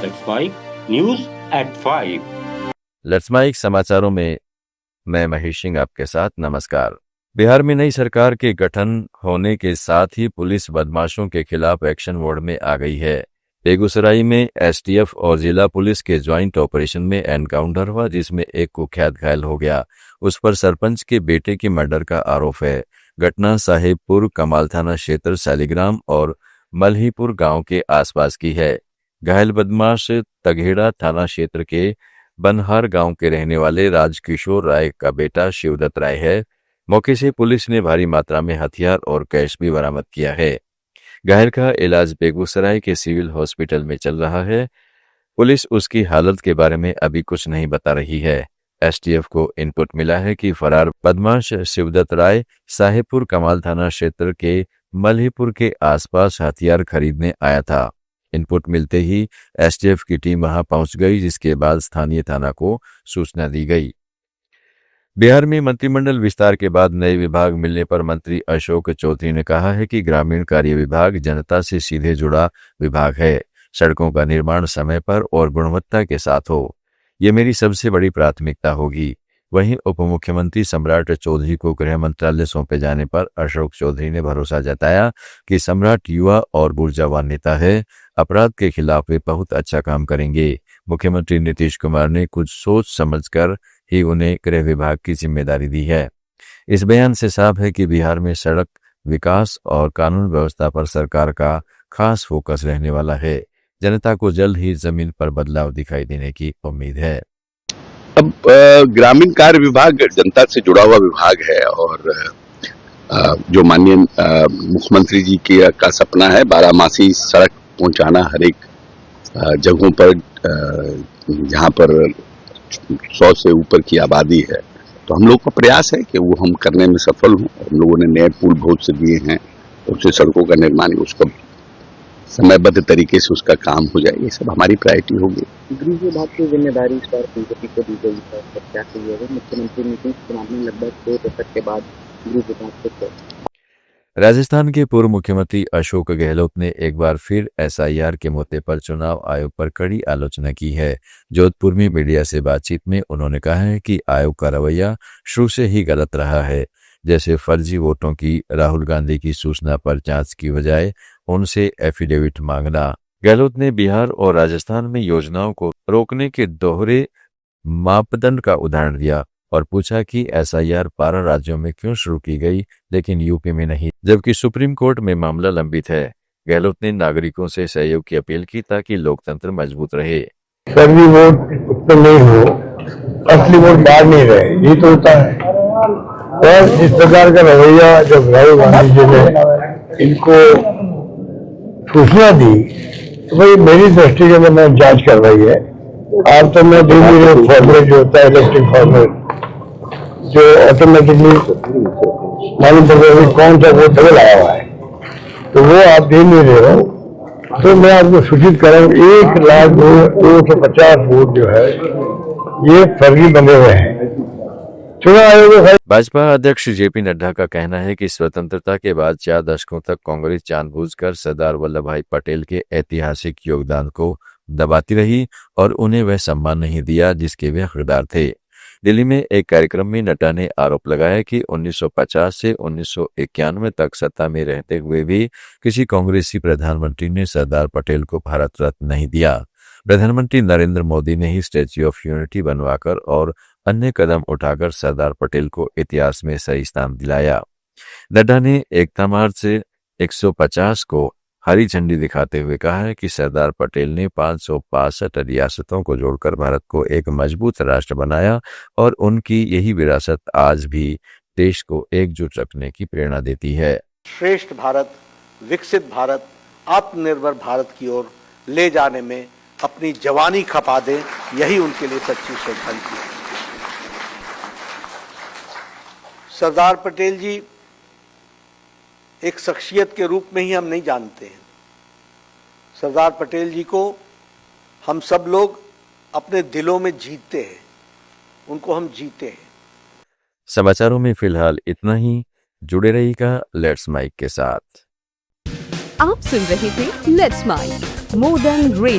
Let's mic news at 5। Let's mic समाचारों में मैं महेश सिंह आपके साथ। नमस्कार। बिहार में नई सरकार के गठन होने के साथ ही पुलिस बदमाशों के खिलाफ एक्शन मोड में आ गई है। बेगूसराय में एसटीएफ और जिला पुलिस के ज्वाइंट ऑपरेशन में एनकाउंटर हुआ, जिसमें एक कुख्यात घायल हो गया। उस पर सरपंच के बेटे के मर्डर का आरोप है। घटना साहेबपुर कमाल थाना क्षेत्र शालिग्राम और मल्हीपुर गांव के आसपास की है। घायल बदमाश तघेड़ा थाना क्षेत्र के बनहार गांव के रहने वाले राजकिशोर राय का बेटा शिवदत्त राय है। मौके से पुलिस ने भारी मात्रा में हथियार और कैश भी बरामद किया है। घायल का इलाज बेगूसराय के सिविल हॉस्पिटल में चल रहा है। पुलिस उसकी हालत के बारे में अभी कुछ नहीं बता रही है। एसटीएफ को इनपुट मिला है कि फरार बदमाश शिवदत्त राय साहेबपुर कमाल थाना क्षेत्र के मल्हीपुर के आसपास हथियार खरीदने आया था। इनपुट मिलते ही एसटीएफ की टीम वहां पहुंच गई, जिसके बाद स्थानीय थाना को सूचना दी गई। बिहार में मंत्रिमंडल विस्तार के बाद नए विभाग मिलने पर मंत्री अशोक चौधरी ने कहा है कि ग्रामीण कार्य विभाग जनता से सीधे जुड़ा विभाग है। सड़कों का निर्माण समय पर और गुणवत्ता के साथ हो, ये मेरी सबसे बड़ी प्राथमिकता होगी। वहीं उप मुख्यमंत्री सम्राट चौधरी को गृह मंत्रालय सौंपे जाने पर अशोक चौधरी ने भरोसा जताया कि सम्राट युवा और ऊर्जावान नेता है। अपराध के खिलाफ वे बहुत अच्छा काम करेंगे। मुख्यमंत्री नीतीश कुमार ने कुछ सोच समझकर ही उन्हें गृह विभाग की जिम्मेदारी दी है। इस बयान से साफ है कि बिहार में सड़क विकास और कानून व्यवस्था पर सरकार का खास फोकस रहने वाला है। जनता को जल्द ही जमीन पर बदलाव दिखाई देने की उम्मीद है। अब ग्रामीण कार्य विभाग जनता से जुड़ा हुआ विभाग है और जो माननीय मुख्यमंत्री जी का सपना है 12मासी सड़क पहुंचाना हर एक जगहों पर जहां पर 100 से ऊपर की आबादी है। तो हम लोग का प्रयास है कि वो हम करने में सफल हों। हम लोगों ने नए पुल बहुत से दिए हैं, उससे सड़कों का निर्माण उसका समयबद्ध तरीके से उसका काम हो जाए, ये सब हमारी प्रायोरिटी होगी। गृह विभाग की जिम्मेदारी इस बार बीजेपी को दी गई है, क्या कहिएगा? मुख्यमंत्री नीतीश कुमार ने लगभग 2 दशक के बाद गृह विभाग को राजस्थान के पूर्व मुख्यमंत्री अशोक गहलोत ने एक बार फिर एसआईआर के मुद्दे पर चुनाव आयोग पर कड़ी आलोचना की है। जोधपुर में मीडिया से बातचीत में उन्होंने कहा है कि आयोग का रवैया शुरू से ही गलत रहा है। जैसे फर्जी वोटों की राहुल गांधी की सूचना पर जांच की बजाय उनसे एफिडेविट मांगना। गहलोत ने बिहार और राजस्थान में योजनाओं को रोकने के दोहरे मापदंड का उदाहरण दिया और पूछा कि एसआईआर 12 राज्यों में क्यों शुरू की गई लेकिन यूपी में नहीं, जबकि सुप्रीम कोर्ट में मामला लंबित है। गहलोत ने नागरिकों से सहयोग की अपील की ताकि लोकतंत्र मजबूत रहे। फर्जी वोट उत्पन्न नहीं हो, असली वोट बाहर नहीं रहे, ये तो होता है। और इस प्रकार का रवैया जब राहुल गांधी जी ने इनको सूचना दी तो भाई मेरी दृष्टि से मैंने जांच करवाई है। आप तो मैं धीरे फॉर्मेट जो होता है इलेक्ट्रिक फॉर्मेट जो ऑटोमेटिकली मालूम पड़ता है कौन सा वोट डबल आया हुआ है, तो वो आप दे नहीं रहे हो। तो मैं आपको सूचित कर रहा हूँ 1,02,250 वोट जो है ये फर्जी बने हुए हैं। चुनाव आयोग भाजपा अध्यक्ष जेपी नड्डा का कहना है कि स्वतंत्रता के बाद 4 दशकों तक कांग्रेस जानबूझकर सरदार वल्लभ भाई पटेल के ऐतिहासिक योगदान को दबाती रही और उन्हें वह सम्मान नहीं दिया जिसके वे हकदार थे। दिल्ली में एक कार्यक्रम में नड्डा ने आरोप लगाया कि 1950 से 1991 तक सत्ता में रहते हुए भी किसी कांग्रेसी प्रधानमंत्री ने सरदार पटेल को भारत रत्न नहीं दिया। प्रधानमंत्री नरेंद्र मोदी ने ही स्टैच्यू ऑफ यूनिटी बनवाकर और अन्य कदम उठाकर सरदार पटेल को इतिहास में सही स्थान दिलाया। नड्डा ने एकता मार्च से 150 को हरी झंडी दिखाते हुए कहा है कि सरदार पटेल ने 565 रियासतों को जोड़कर भारत को एक मजबूत राष्ट्र बनाया और उनकी यही विरासत आज भी देश को एकजुट रखने की प्रेरणा देती है। श्रेष्ठ भारत, विकसित भारत, आत्मनिर्भर भारत की ओर ले जाने में अपनी जवानी खपा दें, यही उनके लिए सच्ची श्रद्धांजलि है। सरदार पटेल जी एक शख्सियत के रूप में ही हम नहीं जानते हैं। सरदार पटेल जी को हम सब लोग अपने दिलों में जीते हैं, उनको हम जीते हैं। समाचारों में फिलहाल इतना ही। जुड़े रहिएगा लेट्स माइक के साथ। आप सुन रहे थे let's mic more than radio.